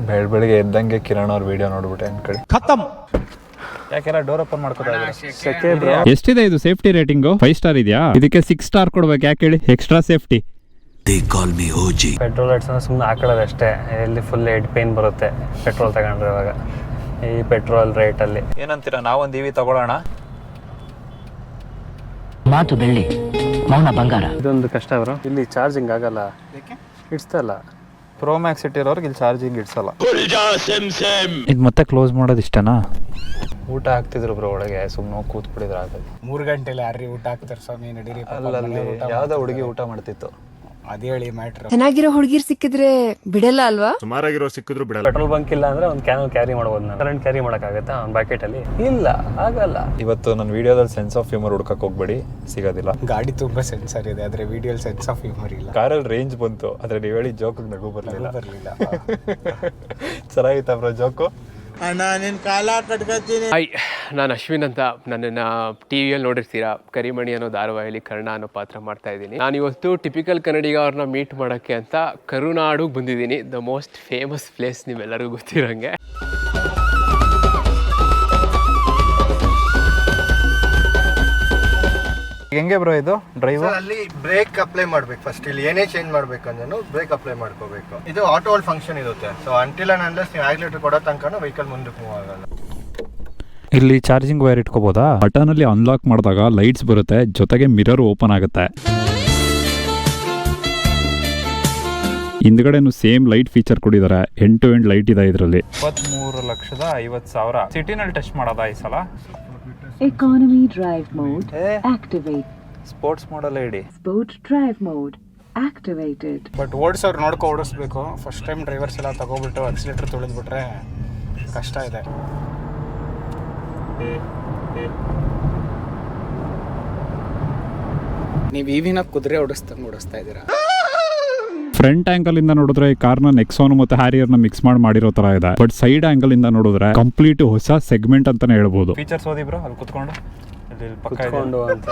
ಬೆಳಗ್ಗೆ ಎದ್ದಂಗೆ ಕಿರಣ್ ಅವ್ರ video ನೋಡ್ಬಿಟ್ಟೆ ಅನ್ಕಳಿ ಖತಮ್. ಯಾಕೆಲ್ಲ door open ಮಾಡ್ಕೊತಾ ಇದ್ದಾರೆ. ಎಷ್ಟಿದೆ ಇದು ಸೇಫ್ಟಿ ರೇಟಿಂಗು? 5 ಸ್ಟಾರ್ ಇದೆಯಾ? ಇದಕ್ಕೆ 6 ಸ್ಟಾರ್ ಕೊಡ್ಬೇಕು. ಯಾಕೆ ಹೇಳಿ? Extra safety. ಪೆಟ್ರೋಲ್ ಲೈಟ್ಸ್ ಸುಮ್ಮನೆ ಹಾಕೊಳ್ಳೋದು ಅಷ್ಟೇ. ಎಲ್ಲಿ ಫುಲ್ ಹೆಡ್ ಪೇನ್ ಬರುತ್ತೆ ಪೆಟ್ರೋಲ್ ತಗೊಂಡ್ರೆ. ಇವಾಗ ಈ ಪೆಟ್ರೋಲ್ ರೇಟ್ ಅಲ್ಲಿ ಏನಂತೀರಾ? ನಾವೊಂದು ಇವಿ ತಗೊಳ್ಳೋಣ. ಮಾತು ಬೆಳ್ಳಿ, ಮೌನ ಬಂಗಾರ. ಇದೊಂದು ಕಷ್ಟ ಅವರು ಇಲ್ಲಿ ಚಾರ್ಜಿಂಗ್ ಆಗಲ್ಲ, ಇಡ್ಸ್ತಲ್ಲ. ಪ್ರೋ ಮ್ಯಾಕ್ಸ್ ಇಟ್ಟಿರೋರ್ಗೆ ಇಲ್ಲಿ ಚಾರ್ಜಿಂಗ್ ಇಡ್ಸಲ್ಲ. ಇದು ಮತ್ತೆ ಕ್ಲೋಸ್ ಮಾಡೋದು ಇಷ್ಟನಾ? ಊಟ ಹಾಕ್ತಿದ್ರು ಬ್ರೋ ಒಳಗೆ, ಸುಮ್ಮನೆ ಕೂತ್ಬಿಟ್ಟಿದ್ರು. ಆಗಲ್ಲ 3 ಗಂಟೆಲಿ ಯಾರ್ರಿ ಊಟ ಹಾಕ್ತಾರೆ ಸ್ವಾಮಿ? ನಡೀರಿ. ಅಲ್ಲಲ್ಲಿ ಯಾವ್ದೋ ಹುಡುಗಿ ಊಟ ಮಾಡ್ತಿತ್ತು. ಅದೇ ಹೇಳಿ ಮ್ಯಾಟ್ರ್. ಚೆನ್ನಾಗಿರೋ ಹುಡುಗಿರ್ ಸಿಕ್ಕಿದ್ರೆ ಬಿಡಲ್ಲ ಅಲ್ವಾ? ಸುಮಾರಾಗಿರೋ ಸಿಕ್ಕಿದ್ರು ಬಿಡಲ್ಲ. ಪೆಟ್ರೋಲ್ ಬಂಕ್ ಇಲ್ಲ ಅಂದ್ರೆ ಒಂದು ಕ್ಯಾನ್ ಕ್ಯಾರಿ ಮಾಡ್ಬೋದು. ನಾನು ಕರೆಂಟ್ ಕ್ಯಾರಿ ಮಾಡೋಕ್ಕಾಗತ್ತಾ ಒಂದು ಬ್ಯಾಕೆಟ್ ಅಲ್ಲಿ? ಇಲ್ಲ, ಆಗಲ್ಲ. ಇವತ್ತು ನನ್ನ ವಿಡಿಯೋದಲ್ಲಿ ಸೆನ್ಸ್ ಆಫ್ ಹ್ಯೂಮರ್ ಹುಡ್ಕಕ್ ಹೋಗ್ಬೇಡಿ, ಸಿಗೋದಿಲ್ಲ. ಗಾಡಿ ತುಂಬಾ ಸೆನ್ಸರ್ ಇದೆ, ಆದ್ರೆ ವಿಡಿಯೋಲಿ ಸೆನ್ಸ್ ಆಫ್ ಹ್ಯೂಮರ್ ಇಲ್ಲ. ಕಾರಲ್ಲಿ ರೇಂಜ್ ಬಂತು, ಆದ್ರೆ ನೀವು ಹೇಳಿ ಜೋಕ್ ನಗು ಬರ್ಲಿಲ್ಲ. ಚೆನ್ನಾಗಿತ್ತ ಬ್ರೋ ಜೋಕು? ಹಾಯ್, ನಾನು ಅಶ್ವಿನ್ ಅಂತ. ನನ್ನನ್ನು ಟಿ ವಿಯಲ್ಲಿ ನೋಡಿರ್ತೀರಾ, ಕರಿಮಣಿ ಅನ್ನೋ ಧಾರಾವಾಹಿಯಲ್ಲಿ ಕರ್ಣ ಅನ್ನೋ ಪಾತ್ರ ಮಾಡ್ತಾ ಇದ್ದೀನಿ. ನಾನು ಇವತ್ತು ಟಿಪಿಕಲ್ ಕನ್ನಡಿಗ ಅವ್ರನ್ನ ಮೀಟ್ ಮಾಡೋಕ್ಕೆ ಅಂತ ಕರುನಾಡಿಗೆ ಬಂದಿದ್ದೀನಿ. ದ ಮೋಸ್ಟ್ ಫೇಮಸ್ ಪ್ಲೇಸ್ ನಿಮ್ಮೆಲ್ಲರಿಗೂ ಗೊತ್ತಿರೋಂಗೆ. ಹೆಂಗೆ ಬ್ರೋ ಇದು ಡ್ರೈವರ್? ಅಲ್ಲಿ ಬ್ರೇಕ್ ಅಪ್ಲೈ ಮಾಡ್ಬೇಕು ಫಸ್ಟ್. ಇಲ್ಲಿ ಏನೇ ಚೇಂಜ್ ಮಾಡ್ಬೇಕು ಅಂದ್ರೆ ಬ್ರೇಕ್ ಅಪ್ಲೈ ಮಾಡ್ಕೋಬೇಕು. ಇದು ಆಟೋ ಹೋಲ್ಡ್ ಫಂಕ್ಷನ್ ಇರುತ್ತೆ. ಸೊ ಅಂಟಿಲ್ ಅಂಡ್ ಅನ್ಲೆಸ್ ನೀವು ಆಕ್ಸಿಲೇಟರ್ ಕೊಡೋ ತನಕ ವೆಹಿಕಲ್ ಮುಂದಕ್ಕೆ ಮೂವ್ ಆಗಲ್ಲ. ಇಲ್ಲಿ ಚಾರ್ಜಿಂಗ್ ವೈರ್ ಇಟ್ಕೋಬೋದಾ? ಬಟನ್ ಅಲ್ಲಿ ಅನ್ಲಾಕ್ ಮಾಡಿದಾಗ ಲೈಟ್ಸ್ ಬರುತ್ತೆ, ಜೊತೆಗೆ ಮಿರರ್ ಓಪನ್ ಆಗುತ್ತೆ. ಹಿಂದ್ಗಡೆನು ಸೇಮ್ ಲೈಟ್ ಫೀಚರ್ ಕೊಟ್ಟಿದ್ದಾರೆ. ಎಂಡ್ ಟು ಎಂಡ್ ಲೈಟ್ ಇದೆ ಇದರಲ್ಲಿ. 23,50,000 ಸಿಟಿನಲ್ಲಿ ಟೆಸ್ಟ್ ಮಾಡೋದಾ ಈ ಸಲ? Economy drive mode activate. Sports model ಇಡಿ. Sport drive mode activated. But ಓಡಿಸೋರು ನೋಡ್ಕೊ ಓಡಿಸ್ಬೇಕು. ಫಸ್ಟ್ ಟೈಮ್ ಡ್ರೈವರ್ಸ್ ಎಲ್ಲ ತಗೋಬಿಟ್ಟು ಆಕ್ಸಿಲೇಟರ್ ತುಳಿದ್ಬಿಟ್ರೆ ಕಷ್ಟ ಇದೆ. ನೀವು ಇವಿನ ಕುದುರೆ ಓಡಿಸ್ತಾ ಇದ್ದೀರಾ. ಫ್ರಂಟ್ ಆಂಗಲ್ ಇಂದ ನೋಡಿದ್ರೆ ಈ ಕಾರ್ನ ನೆಕ್ಸಾನ್ ಮತ್ತೆ ಹ್ಯಾರಿಯರ್ ನ ಮಿಕ್ಸ್ ಮಾಡಿರೋ ತರ ಇದೆ. ಬಟ್ ಸೈಡ್ ಆಂಗಲ್ ಇಂದ ನೋಡಿದ್ರೆ ಕಂಪ್ಲೀಟ್ ಹೊಸ ಸೆಗ್ಮೆಂಟ್ ಅಂತಾನೆ ಹೇಳ್ಬೋದು. ಫೀಚರ್ಸ್ ಓದಿ ಬ್ರೋ, ಅಲ್ಲಿ ಕುತ್ಕೊಂಡು ಕುತ್ಕೊಂಡು ಅಂತ.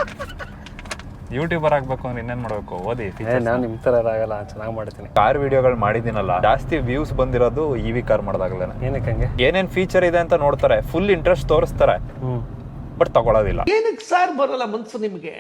ಯೂಟ್ಯೂಬರ್ ಆಗ್ಬೇಕು ಅಂದ್ರೆ ಇನ್ನೇನ್ ಮಾಡ್ಬೇಕು? ಓದಿ. ನಾನು ನಿಮ್ ತರ ಆಗಲ್ಲ, ಚೆನ್ನಾಗಿ ಮಾಡ್ತೀನಿ. ಕಾರ್ ವಿಡಿಯೋಗಳು ಮಾಡಿದ್ದೀನಲ್ಲ, ಜಾಸ್ತಿ ವ್ಯೂಸ್ ಬಂದಿರೋದು ಇವಿ ಕಾರ್ ಮಾಡಿದಾಗಲೇ. ಏನಕ್ಕೆ ಹಂಗೆ? ಏನೇನ್ ಫೀಚರ್ ಇದೆ ಅಂತ ನೋಡ್ತಾರೆ, ಫುಲ್ ಇಂಟ್ರೆಸ್ಟ್ ತೋರಿಸ್ತಾರೆ, ಬಟ್ ತಗೊಳ್ಳೋದಿಲ್ಲ. ಏನಕ್ಕೆ ಸಾರ್ ಬರಲ್ಲ ಮನ್ಸು ನಿಮ್ಗೆ?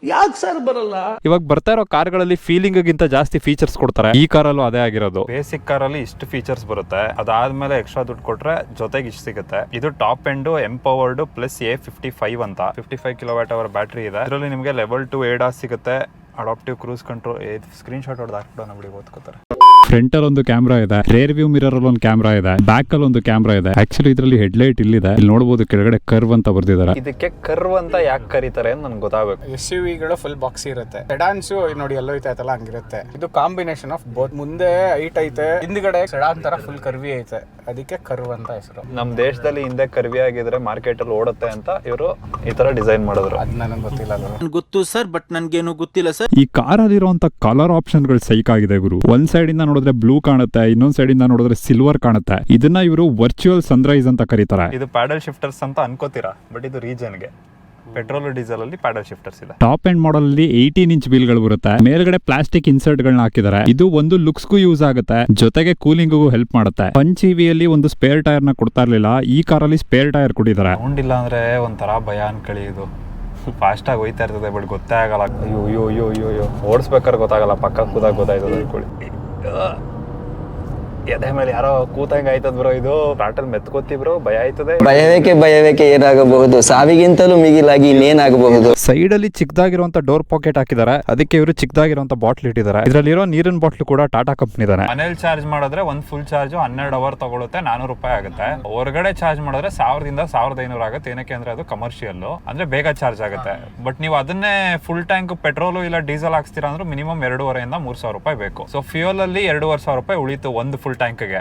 ಯಾಕೆ ಸರ್ ಬರಲ್ಲ? ಇವಾಗ ಬರ್ತಾ ಇರೋ ಕಾರ್ಗಳಲ್ಲಿ ಫೀಲಿಂಗ್ ಗಿಂತ ಜಾಸ್ತಿ ಫೀಚರ್ಸ್ ಕೊಡ್ತಾರೆ. ಈ ಕಾರಲ್ಲೂ ಅದೇ ಆಗಿರೋದು. ಬೇಸಿಕ್ ಕಾರಲ್ಲಿ ಇಷ್ಟು ಫೀಚರ್ಸ್ ಬರುತ್ತೆ, ಅದಾದ್ಮೇಲೆ ಎಕ್ಸ್ಟ್ರಾ ದುಡ್ಡು ಕೊಟ್ರೆ ಜೊತೆಗೆ ಇಷ್ಟು ಸಿಗುತ್ತೆ. ಇದು top end empowered plus A55 ಅಂತ 55 kWh ಬ್ಯಾಟ್ರಿ ಇದೆ. ಇದರಲ್ಲಿ ನಿಮಗೆ ಲೆವೆಲ್ 2 ADAS ಸಿಗುತ್ತೆ, adaptive cruise control. Screen shot ಹೊಡೆದು ಹಾಕ್ಬಿಟ್ಟು ನಮಗೆ ಓದ್ಕೋತಾರೆ. ಫ್ರಂಟ್ ಅಲ್ಲಿ ಒಂದು ಕ್ಯಾಮ್ರಾ ಇದೆ, ರೇರ್ ವ್ಯೂ ಮಿರರ್ ಅಲ್ಲಿ ಒಂದು ಕ್ಯಾಮ್ರಾ ಇದೆ, ಬ್ಯಾಕ್ ಅಲ್ಲಿ ಒಂದು ಕ್ಯಾಮ್ರಾ ಇದೆ. ಆಕ್ಚುಲಿ ಇದರಲ್ಲಿ ಹೆಡ್ ಲೈಟ್ ಇಲ್ಲಿದೆ, ಇಲ್ಲಿ ನೋಡಬಹುದು ಕೆಳಗಡೆ ಕರ್ವ್ ಅಂತ ಬರ್ದಿದ್ದಾರೆ. ಇದಕ್ಕೆ ಕರ್ವ್ ಅಂತ ಯಾಕೆ ಕರೀತಾರೆ ಅಂತ ನನ್ಗೆ ಗೊತ್ತಾಗಬೇಕು. SUV-ಗಳು ಫುಲ್ ಬಾಕ್ಸ್ ಇರುತ್ತೆ, ಸೆಡಾನ್ಸ್ ನೋಡಿ ಎಲ್ಲೋ ಐತಲ್ಲ ಹಂಗಿರುತ್ತೆ. ಇದು ಕಾಂಬಿನೇಷನ್ ಆಫ್ ಬೋತ್. ಮುಂದೆ ಹೈಟ್ ಐತೆ, ಹಿಂದ್ಗಡೆ ಸೆಡಾನ್ ತರ ಫುಲ್ ಕರ್ವಿ ಐತೆ, ಅದಕ್ಕೆ ಕರ್ವ್ ಅಂತ ಹೆಸರು. ನಮ್ ದೇಶದಲ್ಲಿ ಹಿಂದೆ ಕರ್ವಿ ಆಗಿದ್ರೆ ಮಾರ್ಕೆಟ್ ಅಲ್ಲಿ ಓಡುತ್ತೆ ಅಂತ ಇವರು ಈ ತರ ಡಿಸೈನ್ ಮಾಡಿದ್ರು. ಅದ್ ನನಗೆ ಗೊತ್ತಿಲ್ಲ. ಗೊತ್ತು ಸರ್, ಬಟ್ ನನ್ಗೇನು ಗೊತ್ತಿಲ್ಲ ಸರ್. ಈ ಕಾರಲ್ಲಿ ಇರುವಂತ ಕಲರ್ ಆಪ್ಷನ್ ಗಳು ಸೈಕ್ ಆಗಿದೆ ಗುರು. ಒಂದ್ ಸೈಡ್ ಇಂದ ನೋಡಿದ್ರೆ ಬ್ಲೂ ಕಾಣುತ್ತೆ, ಇನ್ನೊಂದ್ ಸೈಡ್ ಇಂದ ನೋಡಿದ್ರೆ ಸಿಲ್ವರ್ ಕಾಣುತ್ತೆ. ಇದನ್ನ ಇವರು ವರ್ಚುವಲ್ ಸನ್ರೈಸ್ ಅಂತ ಕರೀತಾರೆ. ಇದು ಪ್ಯಾಡಲ್ ಶಿಫ್ಟರ್ಸ್ ಅಂತ ಅನ್ಕೋತೀರಾ, ಬಟ್ ಇದು ರೀಜನ್ ಗೆ. ಪೆಟ್ರೋಲ್ ಡೀಸೆಲ್ ಅಲ್ಲಿ ಪ್ಯಾಡಲ್ ಶಿಫ್ಟರ್ಸ್ ಇದೆ. ಟಾಪ್ ಎಂಡ್ ಮಾಡಲ್ ಅಲ್ಲಿ 18 ಇಂಚ್ ವೀಲ್ ಗಳು ಬರುತ್ತೆ. ಮೇಲ್ಗಡೆ ಪ್ಲಾಸ್ಟಿಕ್ ಇನ್ಸರ್ಟ್ ಗಳನ್ನ ಹಾಕಿದ್ದಾರೆ. ಇದು ಒಂದು ಲುಕ್ಸ್ ಗೂ ಯೂಸ್ ಆಗುತ್ತೆ, ಜೊತೆಗೆ ಕೂಲಿಂಗ್ ಗೂ ಹೆಲ್ಪ್ ಮಾಡುತ್ತೆ. ಪಂಚ್ ಇವಿಯಲ್ಲಿ ಒಂದು ಸ್ಪೇರ್ ಟೈರ್ ನ ಕೊಡ್ತಾ ಇರ್ಲಿಲ್ಲ, ಈ ಕಾರಲ್ಲಿ ಸ್ಪೇರ್ ಟೈರ್ ಕೊಟ್ಟಿದ್ದಾರೆ. ಸೌಂಡ್ ಇಲ್ಲ ಅಂದ್ರೆ ಒಂಥರ ಭಯ ಅನ್ಕಳಿ. ಇದು ಫಾಸ್ಟ್ ಆಗಿ ಹೋಯ್ತಾ ಇರ್ತದೆ, ಬಟ್ ಗೊತ್ತೇ ಆಗಲ್ಲ. ಅಯ್ಯೋ ಓಡಿಸ್ಬೇಕಾದ್ರೆ ಗೊತ್ತಾಗಲ್ಲ, ಪಕ್ಕ ಕೂದಾಗ ಗೊತ್ತಾಯ್ತದೆ ಅನ್ಕೊಳ್ಳಿ. ಎದೆ ಮೇಲೆ ಯಾರೋ ಕೂತಂಗ ಆಯ್ತದ ಬ್ರೋ. ಇದು ಪ್ಯಾಟಲ್ ಮೆತ್ಕೋತಿ ಬ್ರೋ, ಭಯ ಆಯ್ತದೆ. ಭಯವೇಕೆ ಏನಾಗಬಹುದು, ಸಾವಿಗಿಂತಲೂ ಮಿಗಿಲಾಗಿ ಇನ್ನೇನಾಗಬಹುದು. ಸೈಡ್ ಅಲ್ಲಿ ಚಿಕ್ಕದಾಗಿರುವಂತ ಡೋರ್ ಪಾಕೆಟ್ ಹಾಕಿದ್ದಾರೆ, ಅದಕ್ಕೆ ಇವರು ಚಿಕ್ಕದಾಗಿರುವಂತ ಬಾಟ್ಲ್ ಇಟ್ಟಿದ್ದಾರೆ. ಇದರಲ್ಲಿರೋ ನೀರಿನ ಬಾಟ್ಲ್ ಕೂಡ ಟಾಟಾ ಕಂಪನಿ ಇದೆ. ಮನೇಲಿ ಚಾರ್ಜ್ ಮಾಡಿದ್ರೆ ಒಂದ್ ಫುಲ್ ಚಾರ್ಜ್ 12 ಅವರ್ ತಗೊಳುತ್ತೆ, 400 ರೂಪಾಯಿ ಆಗುತ್ತೆ. ಹೊರಗಡೆ ಚಾರ್ಜ್ ಮಾಡಿದ್ರೆ 1000ದಿಂದ 1500 ಆಗುತ್ತೆ. ಏನಕ್ಕೆ ಅಂದ್ರೆ ಅದು ಕಮರ್ಷಿಯಲ್, ಅಂದ್ರೆ ಬೇಗ ಚಾರ್ಜ್ ಆಗುತ್ತೆ. ಬಟ್ ನೀವು ಅದನ್ನೇ ಫುಲ್ ಟ್ಯಾಂಕ್ ಪೆಟ್ರೋಲ್ ಇಲ್ಲ ಡೀಸೆಲ್ ಹಾಕ್ಸ್ತೀರಾ ಅಂದ್ರೆ ಮಿನಿಮಮ್ 2,500 ಇಂದ 3,000 ರೂಪಾಯಿ ಬೇಕು. ಸೊ ಫ್ಯೂಯಲ್ ಅಲ್ಲಿ 2,500 ರೂಪಾಯಿ ಉಳಿತು ಒಂದು ಫುಲ್ ಟ್ಯಾಂಕ್ಗೆ.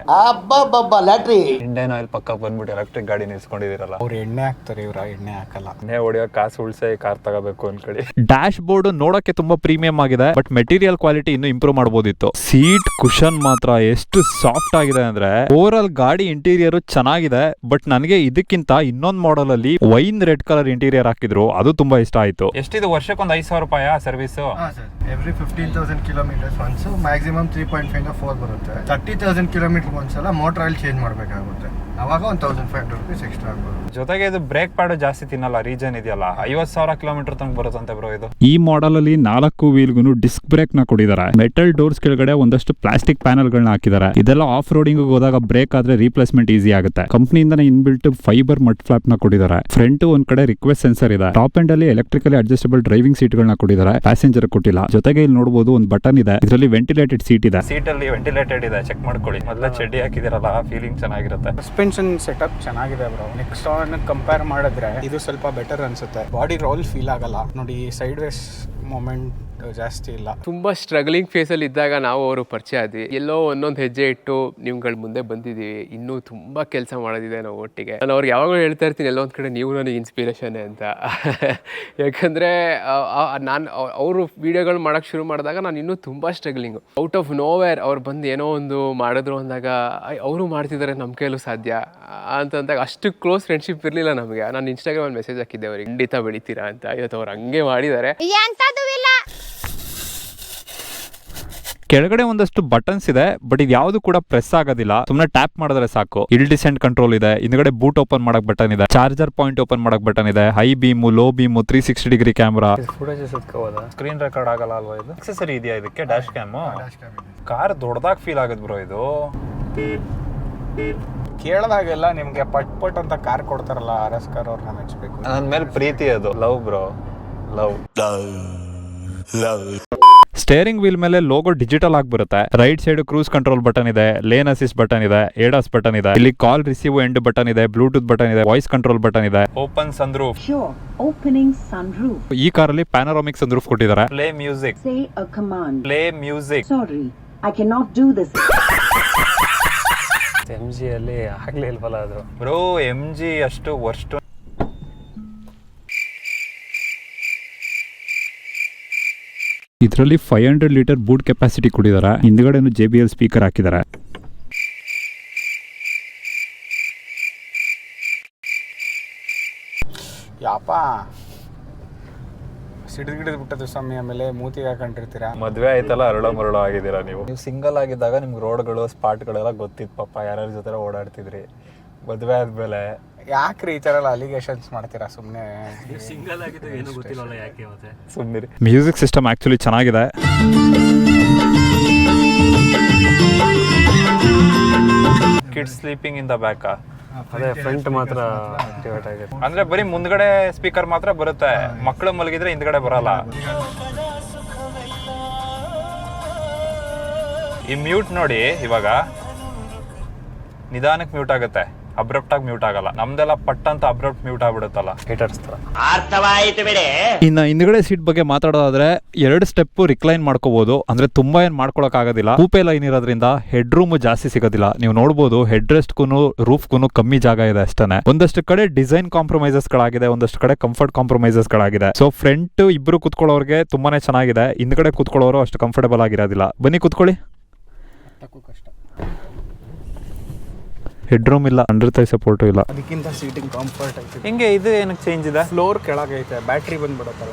ಇಂಡಿಯನ್ ಆಯಿಲ್ ಪಕ್ಕ ಬಂದ್ಬಿಟ್ಟು ಎಲೆಕ್ಟ್ರಿಕ್ ಗಾಡಿ ನಿಲ್ಸ್ಕೊಂಡಿದಿರಲ್ಲ, ಅವ್ರು ಎಣ್ಣೆ ಹಾಕ್ತಾರೆ, ಇವ್ರ ಎಣ್ಣೆ ಹಾಕಲ್ಲ. ಎಣ್ಣೆ ಹೊಡಿಯೋ ಕಾಸು ಉಳಿಸೇ ಕಾರ್ ತಗೋಬೇಕು ಅನ್ಕೊಳ್ಳಿ. ಡ್ಯಾಶ್ ಬೋರ್ಡ್ ನೋಡಕ್ಕೆ ತುಂಬಾ ಪ್ರೀಮಿಯಂ ಆಗಿದೆ, ಬಟ್ ಮೆಟೀರಿಯಲ್ ಕ್ವಾಲಿಟಿ ಇನ್ನು ಇಂಪ್ರೂವ್ ಮಾಡಬಹುದಿತ್ತು. ಸೀಟ್ ಕುಶನ್ ಮಾತ್ರ ಎಷ್ಟು ಸಾಫ್ಟ್ ಆಗಿದೆ ಅಂದ್ರೆ, ಓವರ್ ಆಲ್ ಗಾಡಿ ಇಂಟೀರಿಯರ್ ಚೆನ್ನಾಗಿದೆ. ಬಟ್ ನನಗೆ ಇದಕ್ಕಿಂತ ಇನ್ನೊಂದು ಮಾಡೆಲ್ ಅಲ್ಲಿ ವೈನ್ ರೆಡ್ ಕಲರ್ ಇಂಟೀರಿಯರ್ ಹಾಕಿದ್ರು, ಅದು ತುಂಬಾ ಇಷ್ಟ ಆಯ್ತು. ಎಷ್ಟಿದು ವರ್ಷಕ್ಕೆ ಒಂದು 5,000 ರೂಪಾಯಿ service? Every 15,000 kilometres once maximum 3.5 4 ಬರುತ್ತೆ. 30,000 1000 ಕಿಲೋಮೀಟರ್ ಒಂದ್ಸಲ ಮೋಟರ್ ಆಯಿಲ್ ಚೇಂಜ್ ಮಾಡಬೇಕಾಗುತ್ತೆ. ಅವಾಗ ಒಂದು 1500 ರುಪೀಸ್ ಎಕ್ಸ್ಟ್ರಾ ಆಗ್ಬೋದು. ಜೊತೆಗೆ ಇದು ಬ್ರೇಕ್ ಪ್ಯಾಡ್ ಜಾಸ್ತಿ ತಿನ್ನಲ್ಲ, ರೀಜನ್ ಇದೆಯಲ್ಲ 50,000 ಕಿಲೋಮೀಟರ್ ತನಕ ಬರುತ್ತಂತೆ ಬ್ರೋ ಇದು. ಈ ಮಾಡೆಲ್ ಅಲ್ಲಿ 4 ವೀಲ್ಗೂ ಡಿಸ್ಕ್ ಬ್ರೇಕ್ ನ ಕೊಟ್ಟಿದ್ದಾರೆ. ಮೆಟಲ್ ಡೋರ್ಸ್ ಕೆಳಗಡೆ ಒಂದಷ್ಟು ಪ್ಲಾಸ್ಟಿಕ್ ಪ್ಯಾನಲ್ ಗಳನ್ನ ಹಾಕಿದ್ದಾರೆ. ಇದೆಲ್ಲ ಆಫ್ ರೋಡಿಂಗ್ ಹೋದಾಗ ಬ್ರೇಕ್ ಆದ್ರೆ ರೀಪ್ಲೇಸ್ಮೆಂಟ್ ಈಸಿ ಆಗುತ್ತೆ. ಕಂಪನಿಯಿಂದನೇ ಇನ್ಬಿಲ್ಟ್ ಫೈಬರ್ ಮಡ್ ಫ್ಲಾಪ್ ನ ಕೊಟ್ಟಿದ್ದಾರೆ. ಫ್ರಂಟ್ ಒಂದ್ ಕಡೆ ರಿಕ್ವೆಸ್ಟ್ ಸೆನ್ಸರ್ ಇದೆ. ಟಾಪ್ ಎಂಡ್ ಅಲ್ಲಿ ಎಲೆಕ್ಟ್ರಿಕಲಿ ಅಡ್ಜಸ್ಟಬಲ್ ಡ್ರೈವಿಂಗ್ ಸೀಟ್ ಗಳನ್ನ ಕೊಟ್ಟಿದ್ದಾರೆ. ಪ್ಯಾಸೆಂಜರ್ ಕೊಟ್ಟಿಲ್ಲ. ಜೊತೆಗೆ ಇಲ್ಲಿ ನೋಡಬಹುದು ಒಂದು ಬಟನ್ ಇದೆ. ಇದರಲ್ಲಿ ವೆಂಟಿಲೇಟೆಡ್ ಸೀಟ್ ಇದೆ. ಸೀಟ್ ಅಲ್ಲಿ ವೆಂಟಿಲೇಟೆಡ್ ಇದೆ, ಚೆಕ್ ಮಾಡ್ಕೊಳ್ಳಿ. ಮೊದಲೇ ಚಡ್ಡಿ ಹಾಕಿದಿರಲ್ಲ, ಫೀಲಿಂಗ್ ಚೆನ್ನಾಗಿರುತ್ತೆ. ಸಸ್ಪೆನ್ಷನ್ ಸೆಟಪ್ ಚೆನ್ನಾಗಿದೆ ಬ್ರೋ. ನೆಕ್ಸ್ಟ್ ಆನ್ ಕಂಪೇರ್ ಮಾಡಿದ್ರೆ ಇದು ಸ್ವಲ್ಪ ಬೆಟರ್ ಅನ್ಸುತ್ತೆ. ಬಾಡಿ ರೋಲ್ ಫೀಲ್ ಆಗಲ್ಲ ನೋಡಿ, ಸೈಡ್ ವೇಸ್ ಮೂಮೆಂಟ್ ಜಾಸ್ತಿ ಇಲ್ಲ. ತುಂಬ ಸ್ಟ್ರಗ್ಲಿಂಗ್ ಫೇಸಲ್ಲಿ ಇದ್ದಾಗ ನಾವು ಅವರು ಪರಿಚಯ ಆದ್ವಿ. ಎಲ್ಲೋ ಒಂದೊಂದು ಹೆಜ್ಜೆ ಇಟ್ಟು ನಿಮ್ಗಳ ಮುಂದೆ ಬಂದಿದ್ದೀವಿ. ಇನ್ನೂ ತುಂಬ ಕೆಲಸ ಮಾಡೋದಿದೆ ನಾವು ಒಟ್ಟಿಗೆ. ನಾನು ಅವ್ರಿಗೆ ಯಾವಾಗಲೂ ಹೇಳ್ತಾ ಇರ್ತೀನಿ, ಎಲ್ಲೋ ಒಂದು ಕಡೆ ನೀವು ನನಗೆ ಇನ್ಸ್ಪಿರೇಷನ್ನೇ ಅಂತ. ಯಾಕಂದರೆ ನಾನು ಅವರು ವೀಡಿಯೋಗಳು ಮಾಡೋಕ್ಕೆ ಶುರು ಮಾಡಿದಾಗ ನಾನು ಇನ್ನೂ ತುಂಬ ಸ್ಟ್ರಗ್ಲಿಂಗು. ಔಟ್ ಆಫ್ ನೋವೇರ್ ಅವ್ರು ಬಂದು ಏನೋ ಒಂದು ಮಾಡಿದ್ರು ಅಂದಾಗ ಅವರು ಮಾಡ್ತಿದ್ದಾರೆ, ನಮ್ಮ ಕೈಲೂ ಸಾಧ್ಯ ಅಂತಂದಾಗ ಅಷ್ಟು ಕ್ಲೋಸ್ ಫ್ರೆಂಡ್ಶಿಪ್ ಇರಲಿಲ್ಲ ನಮಗೆ. ನಾನು ಇನ್ಸ್ಟಾಗ್ರಾಮಲ್ಲಿ ಮೆಸೇಜ್ ಹಾಕಿದ್ದೆ ಅವ್ರಿಗೆ, ಖಂಡಿತ ಬೆಳಿತೀರಾ ಅಂತ. ಇವತ್ತು ಅವ್ರು ಹಂಗೆ ಮಾಡಿದ್ದಾರೆ. ಕೆಳಗಡೆ ಒಂದಷ್ಟು ಬಟನ್ಸ್ ಇದೆ, ಬಟ್ ಇದು ಯಾವುದು ಕೂಡ ಪ್ರೆಸ್ ಆಗೋದಿಲ್ಲ. ಸುಮ್ಮನೆ ಟ್ಯಾಪ್ ಮಾಡಿದ್ರೆ ಸಾಕು. ಹಿಲ್ ಡಿಸೆಂಟ್ ಕಂಟ್ರೋಲ್ ಇದೆ. ಹಿಂದ್ಗಡೆ ಬೂಟ್ ಓಪನ್ ಮಾಡಕ್ ಬಟನ್ ಇದೆ. ಚಾರ್ಜರ್ ಪಾಯಿಂಟ್ ಓಪನ್ ಮಾಡಕ್ ಬಟನ್ ಇದೆ. High beam, low beam, 360 degree camera. Screen record ಆಗಲ್ಲ ಅಲ್ವಾ ಇದು? ಅಕ್ಸೆಸರಿ ಇದೆಯಾ ಇದಕ್ಕೆ? Dash cam. ಕಾರ್ ದೊಡ್ಡದಾಗಿ ಫೀಲ್ ಆಗುತ್ತೆ ಬ್ರೋ ಇದು. ಕೇಳಿದಾಗೆಲ್ಲ ನಿಮ್ಗೆ ಪಟ್ ಪಟ್ ಅಂತ ಕಾರ್ ಕೊಡ್ತಾರಲ್ಲ, RS ಕಾರ್ ಅವ್ರನ್ನ ಮೆಚ್ಚಬೇಕು. ನನ್ನ ಮೇಲೆ ಪ್ರೀತಿ ಅದು. Love bro, love. Steering wheel ಮೇಲೆ ಲೋಗೋ ಡಿಜಿಟಲ್ ಆಗಿ ಬರುತ್ತೆ. Right side cruise control button ಇದೆ, ಲೇನ್ ಅಸಿಸ್ಟ್ ಬಟನ್ ಇದೆ, ಏಡಾಸ್ ಬಟನ್ ಇದೆ. ಇಲ್ಲಿ ಕಾಲ್ ರಿಸೀವ್ ಎಂಡ್ ಬಟನ್ ಇದೆ, ಬ್ಲೂಟೂತ್ ಬಟನ್ ಇದೆ, ವಾಯ್ಸ್ ಕಂಟ್ರೋಲ್ ಬಟನ್ ಇದೆ. Open sunroof. Opening sunroof. ಈ ಕಾರಲ್ಲಿ ಪ್ಯಾನೋರಾಮಿಕ್ ಸನ್ರೂಫ್ ಕೊಟ್ಟಿದ್ದಾರೆ. Play music. Say a command. Play music. Sorry, I cannot do this. MG ಅಲ್ಲಿ ಆಗ್ಲೇ ಇಲ್ವಲ್ಲ ಅದು ಬ್ರೋ. MG ಅಷ್ಟು ವರ್ಸ್ಟ್. ಇದರಲ್ಲಿ 500 ಲೀಟರ್ ಬೂಟ್ ಕೆಪಾಸಿಟಿ ಕೊಟ್ಟಿದ್ದಾರೆ. ಹಿಂದ್ಗಡೆನು JBL ಸ್ಪೀಕರ್ ಹಾಕಿದ್ದಾರೆ. ಯಾಪ ಸಿಡಿದು ಬಿಟ್ಟದ್ದು ಸ್ವಾಮಿ. ಆಮೇಲೆ ಮೂತಿಗೆ ಹಾಕೊಂಡಿರ್ತೀರಾ. ಮದ್ವೆ ಆಯ್ತಲ್ಲ, ಅರಳೋ ಮರಳೋ ಆಗಿದ್ದೀರಾ ನೀವು. ಸಿಂಗಲ್ ಆಗಿದ್ದಾಗ ನಿಮ್ಗೆ ರೋಡ್ಗಳು ಸ್ಪಾಟ್ಗಳೆಲ್ಲ ಗೊತ್ತಿತ್ತು ಪಾಪ, ಯಾರ್ಯಾರ ಜೊತೆ ಓಡಾಡ್ತಿದ್ರಿ. ಮದ್ವೆ ಆದ್ಮೇಲೆ ಯಾಕ್ರಿ ಈ ತರ ಎಲ್ಲ ಅಲಿಗೇಷನ್ಸ್ ಮಾಡ್ತೀರಾ ಸುಮ್ಮನೆ? ಸಿಂಗಲ್ ಆಗಿದ್ದು ಏನು ಗೊತ್ತಿಲ್ಲಲ್ಲ ಯಾಕೆ ಮತ್ತೆ ಸುಮ್ಮನಿರಿ. ಮ್ಯೂಸಿಕ್ ಸಿಸ್ಟಮ್ ಆಕ್ಚುಲಿ ಚೆನ್ನಾಗಿದೆ. Kids sleeping in the back. ಅದೇ ಫ್ರಂಟ್ ಮಾತ್ರ ಆಕ್ಟಿವೇಟ್ ಆಗಿದೆ. ಅಂದ್ರೆ ಬರೀ ಮುಂದ್ಗಡೆ ಸ್ಪೀಕರ್ ಮಾತ್ರ ಬರುತ್ತೆ, ಮಕ್ಕಳು ಮಲಗಿದ್ರೆ ಹಿಂದ್ಗಡೆ ಬರಲ್ಲ. ಈ ಮ್ಯೂಟ್ ನೋಡಿ, ಇವಾಗ ನಿಧಾನಕ್ಕೆ ಮ್ಯೂಟ್ ಆಗುತ್ತೆ, ಅಬ್ರಪ್ಟ್ ಆಗಿ ಮ್ಯೂಟ್ ಆಗಲ್ಲ. ನಮ್ದೆಲ್ಲ ಪಟ್ ಅಂತ ಅಬ್ರಪ್ಟ್ ಮ್ಯೂಟ್ ಆಗ್ಬಿಡುತ್ತಲ್ಲ, ಹೀಟರ್ಸ್ ತರ. ಇನ್ನು ಹಿಂದ್ಗಡೆ ಸೀಟ್ ಬಗ್ಗೆ ಮಾತಾಡೋದಾದ್ರೆ 2 ಸ್ಟೆಪ್ ರಿಕ್ಲೈನ್ ಮಾಡ್ಕೋಬಹುದು. ಅಂದ್ರೆ ತುಂಬಾ ಏನ್ ಮಾಡ್ಕೊಳಕ್ ಆಗೋದಿಲ್ಲ. ಕೂಪೆ ಲೈನ್ ಇರೋದ್ರಿಂದ ಹೆಡ್ ರೂಮ್ ಜಾಸ್ತಿ ಸಿಗೋದಿಲ್ಲ. ನೀವು ನೋಡಬಹುದು ಹೆಡ್ ರೆಸ್ಟ್ ರೂಫ್ ಕಮ್ಮಿ ಜಾಗ ಇದೆ ಅಷ್ಟೇ. ಒಂದಷ್ಟು ಕಡೆ ಡಿಸೈನ್ ಕಾಂಪ್ರಮೈಸಸ್ ಗಳಾಗಿದೆ, ಒಂದಷ್ಟು ಕಡೆ ಕಂಫರ್ಟ್ ಕಾಂಪ್ರಮೈಸಸ್ ಗಳಾಗಿದೆ. ಸೊ ಫ್ರಂಟ್ ಇಬ್ರು ಕುತ್ಕೊಳ್ಳೋರ್ಗೆ ತುಂಬಾನೇ ಚೆನ್ನಾಗಿದೆ. ಹಿಂದ್ಗಡೆ ಕುತ್ಕೊಳ್ಳೋರು ಅಷ್ಟು ಕಂಫರ್ಟಬಲ್ ಆಗಿರೋದಿಲ್ಲ. ಬನ್ನಿ ಕುತ್ಕೊಳ್ಳಿ. ಕಷ್ಟ. ಹೆಡ್ ರೂಮ್ ಇಲ್ಲ, ಅಂಡರ್ ಥೈ ಸಪೋರ್ಟ್ ಇಲ್ಲ. ಅದಕ್ಕಿಂತ ಸೀಟಿಂಗ್ ಕಂಫರ್ಟ್ ಐತೆ. ಹಿಂಗೆ ಇದು ಏನಕ್ಕೆ ಚೇಂಜ್ ಇದೆ? ಫ್ಲೋರ್ ಕೆಳಗೈತೆ, ಬ್ಯಾಟ್ರಿ ಬಂದ್ಬಿಡುತ್ತಲ್ಲ.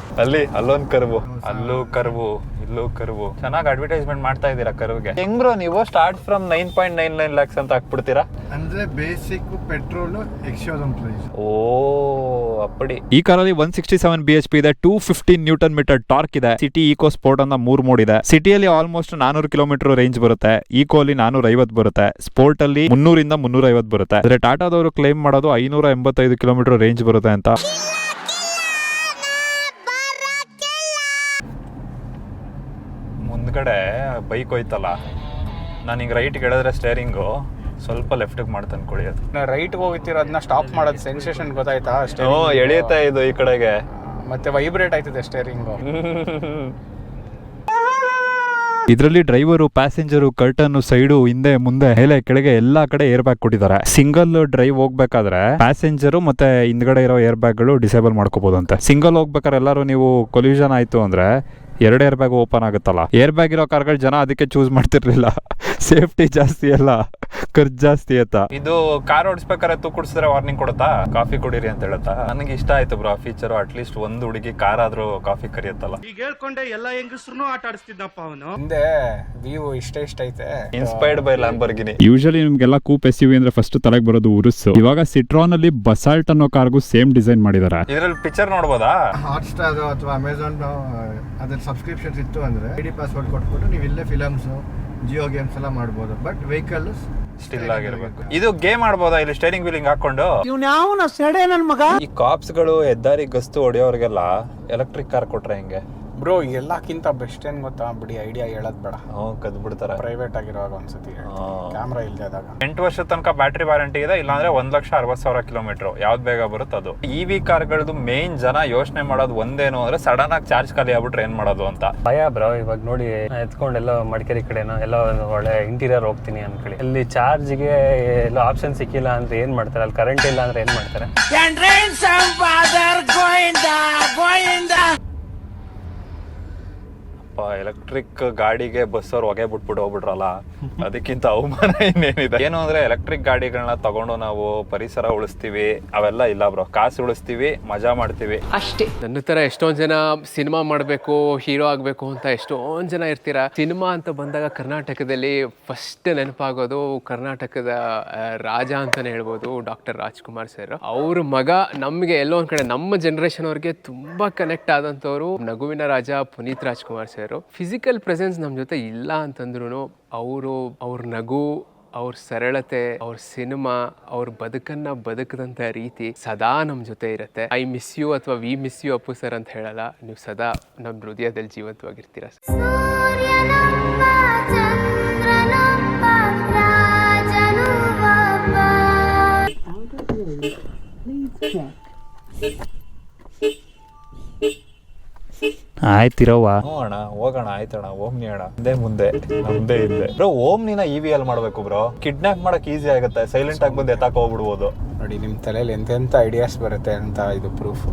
ಅಲ್ಲೊಂದು ಕರ್ವು, ಅಲ್ಲೂ ಕರ್ವು, ಇಲ್ಲೂ ಕರ್ವು. ಚೆನ್ನಾಗಿ ಅಡ್ವರ್ಟೈಸ್ಮೆಂಟ್ ಮಾಡ್ತಾ ಇದ್ದೀರಾ ಕರ್ವ್ಗೆ. ಹೆಂಗ್ ಬ್ರೋ ನೀವು ಸ್ಟಾರ್ಟ್ ಫ್ರಮ್ 9.99 lakhs ಅಂತ ಹಾಕ್ಬಿಡ್ತೀರಾ? ಅಂದ್ರೆ ಬೇಸಿಕ್ ಪೆಟ್ರೋಲ್ ಎಕ್ಸ್-ಶೋರೂಮ್ ಪ್ರೈಸ್. ಓ ಅಪ್ಪಡಿ. ಈ ಕಾರಲ್ಲಿ 167 bhp ಇದೆ, 250 ನ್ಯೂಟನ್ ಮೀಟರ್ ಟಾರ್ಕ್ ಇದೆ. ಸಿಟಿ ಈಕೋ ಸ್ಪೋರ್ಟ್ ಅಂತ 3 ಮೋಡ್ ಇದೆ. ಸಿಟಿಯಲ್ಲಿ ಆಲ್ಮೋಸ್ಟ್ 400 ಕಿಲೋಮೀಟರ್ ರೇಂಜ್ ಬರುತ್ತೆ. ಈಕೋ ಅಲ್ಲಿ 450 ಬರುತ್ತೆ. ಸ್ಪೋರ್ಟ್ ಅಲ್ಲಿ 300 ಇಂದ 350 ಬರುತ್ತೆ. ಆದ್ರೆ ಟಾಟಾದವರು ಕ್ಲೇಮ್ ಮಾಡೋದು 585 ಕಿಲೋಮೀಟರ್ ರೇಂಜ್ ಬರುತ್ತೆ ಅಂತ. ಮುಂದ್ಗಡೆ ಬೈಕ್ ಹೋಯ್ತಲ್ಲ, ನಾನು ಹಿಂಗೆ ರೈಟ್ಗೆ ಎಳೆದ್ರೆ ಸ್ಟೇರಿಂಗು ಸ್ವಲ್ಪ ಲೆಫ್ಟಿಗೆ ಮಾಡ್ತಾ ಅನ್ಕೊಳ್ಳಿ. ಅದು ರೈಟ್ಗೆ ಹೋಗ್ತಿರೋ ಅದನ್ನ ಸ್ಟಾಪ್ ಮಾಡೋದು ಸೆನ್ಸೇಷನ್ ಗೊತ್ತಾಯ್ತಾ? ಎಳೆಯುತ್ತಾ ಇದು ಈ ಕಡೆಗೆ, ಮತ್ತೆ ವೈಬ್ರೇಟ್ ಆಯ್ತದೆ ಸ್ಟೇರಿಂಗು. ಇದರಲ್ಲಿ ಡ್ರೈವರು, ಪ್ಯಾಸೆಂಜರು, ಕರ್ಟನ್, ಸೈಡು, ಹಿಂದೆ, ಮುಂದೆ, ಮೇಲೆ, ಕೆಳಗೆ ಎಲ್ಲಾ ಕಡೆ ಏರ್ ಬ್ಯಾಗ್ ಕೊಟ್ಟಿದ್ದಾರೆ. ಸಿಂಗಲ್ ಡ್ರೈವ್ ಹೋಗ್ಬೇಕಾದ್ರೆ ಪ್ಯಾಸೆಂಜರು ಮತ್ತೆ ಹಿಂದ್ಗಡೆ ಇರೋ ಏರ್ ಬ್ಯಾಗ್ ಗಳು ಡಿಸೇಬಲ್ ಮಾಡ್ಕೋಬಹುದಂತೆ. ಸಿಂಗಲ್ ಹೋಗ್ಬೇಕಾದ್ರೆ ಎಲ್ಲರೂ ನೀವು ಕೊಲ್ಯೂಷನ್ ಆಯ್ತು ಅಂದ್ರೆ 2 ಏರ್ ಬ್ಯಾಗ್ ಓಪನ್ ಆಗುತ್ತಲ್ಲ. ಏರ್ ಬ್ಯಾಗ್ ಇರೋ ಕಾರ್ಗಳು ಜನ ಅದಕ್ಕೆ ಚೂಸ್ ಮಾಡ್ತಿರ್ಲಿಲ್ಲ. ಸೇಫ್ಟಿ ಜಾಸ್ತಿ ಅಲ್ಲ, ಖರ್ಚು ಜಾಸ್ತಿ ಆಯ್ತಾ. ಇದು ಕಾರ್ ಓಡಿಸ್ಬೇಕಾದ್ರೆ ತೂಕುಡಿಸಿದ್ರೆ ವಾರ್ನಿಂಗ್ ಕೊಡುತ್ತಾ ಕಾಫಿ ಕುಡೀರಿ ಅಂತ ಹೇಳುತ್ತಾ. ನನಗೆ ಇಷ್ಟ ಆಯ್ತು ಬ್ರೋ ಫೀಚರ್. ಅಟ್ಲೀಸ್ಟ್ ಒಂದು ಹುಡುಗಿ ಕಾರ್ ಆದ್ರೂ ಕಾಫಿ ಕರಿಯತ್ತಲ್ಲ. ಈಗ ಹೇಳ್ಕೊಂಡೆ ಎಲ್ಲ ಹೆಂಗಸ್ರು ಆಟ ಆಡಿಸ್ತಿದ್ದಪ್ಪ ಅವನು. ಹಿಂದೆ ವ್ಯೂ ಇಷ್ಟ ಐತೆ. Inspired by Lamborghini. ಯೂಶಲಿ ನಿಮ್ಗೆಲ್ಲ ಕೂಪ್ ಎಸ್ ಯು ವಿ ಅಂದ್ರೆ ಫಸ್ಟ್ ತಲೆಗೆ ಬರೋದು ಉರುಸು. ಇವಾಗ ಸಿಟ್ರಾನ್ ಅಲ್ಲಿ ಬಸಾಲ್ಟ್ ಅನ್ನೋ ಕಾರ್ಗೂ ಸೇಮ್ ಡಿಸೈನ್ ಮಾಡಿದಾರೆ. ಇದ್ರಲ್ಲಿ ಪಿಕ್ಚರ್ ನೋಡ್ಬೋದಾ? ಹಾಟ್ ಸ್ಟಾರ್ ಅಥವಾ ಅಮೆಝಾನ್ ಅದ್ರ ಸಬ್ಸ್ಕ್ರಿಪ್ಷನ್ಸ್ ಇತ್ತು ಅಂದ್ರೆ ಐಡಿ ಪಾಸ್ವರ್ಡ್ ಕೊಟ್ಬಿಟ್ಟು ನೀವು ಇಲ್ಲೇ ಫಿಲಮ್ಸ್, ಜಿಯೋ ಗೇಮ್ಸ್ ಎಲ್ಲ ಮಾಡ್ಬೋದು. ಬಟ್ ವೆಹಿಕಲ್ ಸ್ಟಿಲ್ ಆಗಿರ್ಬೇಕು. ಇದು ಗೇಮ್ ಆಡ್ಬೋದಾ ಇಲ್ಲಿ ಸ್ಟೇರಿಂಗ್ ವೀಲಿಂಗ್ ಹಾಕೊಂಡು? ಇವ್ನ ಸೆಡೆ ನನ್ ಮಗ. ಈ ಕಾಪ್ಸ್ ಗಳು ಹೆದ್ದಾರಿ ಗಸ್ತು ಹೊಡೆಯೋರ್ಗೆಲ್ಲ ಎಲೆಕ್ಟ್ರಿಕ್ ಕಾರ್ ಕೊಟ್ರೆ ಹೆಂಗೆ ಬ್ರೋ? ಎಲ್ಲಕ್ಕಿಂತ ಬೆಸ್ಟ್ ಏನ್ ಗೊತ್ತಾ, ಬಿಡಿ ಐಡಿಯಾ ಹೇಳೋದ್ ಬೇಡ. ಕದ್ ಬಿಡ್ತಾರೆ. ಪ್ರೈವೇಟ್ ಆಗಿರುವಾಗ ಒಂದ್ಸತಿ ಕ್ಯಾಮ್ರಾ ಇಲ್ದೇ ಆದಾಗ 8 ವರ್ಷದ ತನಕ ಬ್ಯಾಟ್ರಿ ವಾರಂಟಿ ಇದೆ. ಇಲ್ಲಾಂದ್ರೆ 1,60,000 ಕಿಲೋಮೀಟರ್ ಯಾವ್ದು ಬೇಗ ಬರುತ್ತೆ ಅದು. ಇವಿ ಕಾರ್ಗಳದ್ದು ಮೇನ್ ಜನ ಯೋಚನೆ ಮಾಡೋದು ಒಂದೇನು ಅಂದ್ರೆ ಸಡನ್ ಆಗಿ ಚಾರ್ಜ್ ಖಾಲಿ ಆಗ್ಬಿಟ್ರೆ ಏನ್ ಮಾಡೋದು ಅಂತ ಭಯ ಬ್ರೋ. ಇವಾಗ ನೋಡಿ ಎತ್ಕೊಂಡೆಲ್ಲ ಮಡಿಕೇರಿ ಕಡೆನೋ ಎಲ್ಲ ಒಳ್ಳೆ ಇಂಟೀರಿಯರ್ ಹೋಗ್ತೀನಿ ಅನ್ಕೊಳ್ಳಿ, ಅಲ್ಲಿ ಚಾರ್ಜ್ಗೆ ಎಲ್ಲ ಆಪ್ಷನ್ ಸಿಕ್ಕಿಲ್ಲ ಅಂದ್ರೆ ಏನ್ ಮಾಡ್ತಾರೆ, ಅಲ್ಲಿ ಕರೆಂಟ್ ಇಲ್ಲ ಅಂದ್ರೆ ಏನ್ ಮಾಡ್ತಾರೆ. ಎಲೆಕ್ಟ್ರಿಕ್ ಗಾಡಿಗೆ ಬಸ್ ಅವ್ರು ಹೊಗೆ ಬಿಟ್ಬಿಟ್ಟು ಹೋಗ್ಬಿಟ್ರಲ್ಲ, ಅದಕ್ಕಿಂತ ಅವಮಾನ ಇನ್ನೇನಿದೆ. ಏನು ಅಂದ್ರೆ ಎಲೆಕ್ಟ್ರಿಕ್ ಗಾಡಿಗಳನ್ನ ತಗೊಂಡು ನಾವು ಪರಿಸರ ಉಳಿಸ್ತೀವಿ ಅವೆಲ್ಲ ಇಲ್ಲ ಬ್ರೋ. ಕಾಸು ಉಳಿಸ್ತೀವಿ, ಮಜಾ ಮಾಡ್ತೀವಿ ಅಷ್ಟೇ. ನನ್ನ ತರ ಎಷ್ಟೊಂದ್ ಜನ ಸಿನಿಮಾ ಮಾಡಬೇಕು, ಹೀರೋ ಆಗಬೇಕು ಅಂತ ಎಷ್ಟೊಂದ್ ಜನ ಇರ್ತೀರಾ. ಸಿನಿಮಾ ಅಂತ ಬಂದಾಗ ಕರ್ನಾಟಕದಲ್ಲಿ ಫಸ್ಟ್ ನೆನಪಾಗೋದು ಕರ್ನಾಟಕದ ರಾಜ ಅಂತಾನೆ ಹೇಳ್ಬೋದು, ಡಾಕ್ಟರ್ ರಾಜ್ಕುಮಾರ್ ಸರ್. ಅವ್ರ ಮಗ ನಮ್ಗೆ ಎಲ್ಲೋ ಒಂದ್ ಕಡೆ ನಮ್ಮ ಜನರೇಷನ್ ಅವ್ರಿಗೆ ತುಂಬಾ ಕನೆಕ್ಟ್ ಆದಂತವ್ರು ನಗುವಿನ ರಾಜ Puneeth Rajkumar sir. Physical presence ನಮ್ಮ ಜೊತೆ ಇಲ್ಲ ಅಂತಂದ್ರೂ ಅವ್ರ ನಗು, ಅವ್ರ ಸರಳತೆ, ಅವ್ರ ಸಿನಿಮಾ, ಅವ್ರ ಬದುಕನ್ನ ಬದುಕದಂತ ರೀತಿ ಸದಾ ನಮ್ಮ ಜೊತೆ ಇರುತ್ತೆ. ಐ ಮಿಸ್ ಯು ಅಥವಾ we miss you Appu sir ಅಂತ ಹೇಳಲ್ಲ, ನೀವು ಸದಾ ನಮ್ಮ ಹೃದಯದಲ್ಲಿ ಜೀವಂತವಾಗಿರ್ತೀರ. ಆಯ್ತಿರವ್ವ. ಅಣ್ಣ ಹೋಗೋಣ, ಆಯ್ತಣ್ಣ. ಓಮ್ನಿ ಅಣ್ಣ ಮುಂದೆ ನಮ್ದೇ ಇದೆ ಬ್ರೋ. ಓಮ್ನಿನ ಇವಿ ಅಲ್ಲಿ ಮಾಡ್ಬೇಕು ಬ್ರೋ. ಕಿಡ್ನಾಪ್ ಮಾಡಕ್ ಈಸಿ ಆಗುತ್ತೆ, ಸೈಲೆಂಟ್ ಆಗಿ ಬಂದು ಎತ್ತಾಕ ಹೋಗ್ಬಿಡ್ಬೋದು. ನೋಡಿ ನಿಮ್ ತಲೆಯಲ್ಲಿ ಎಂತೆಂತ ಐಡಿಯಾಸ್ ಬರುತ್ತೆ ಅಂತ ಇದು ಪ್ರೂಫ್.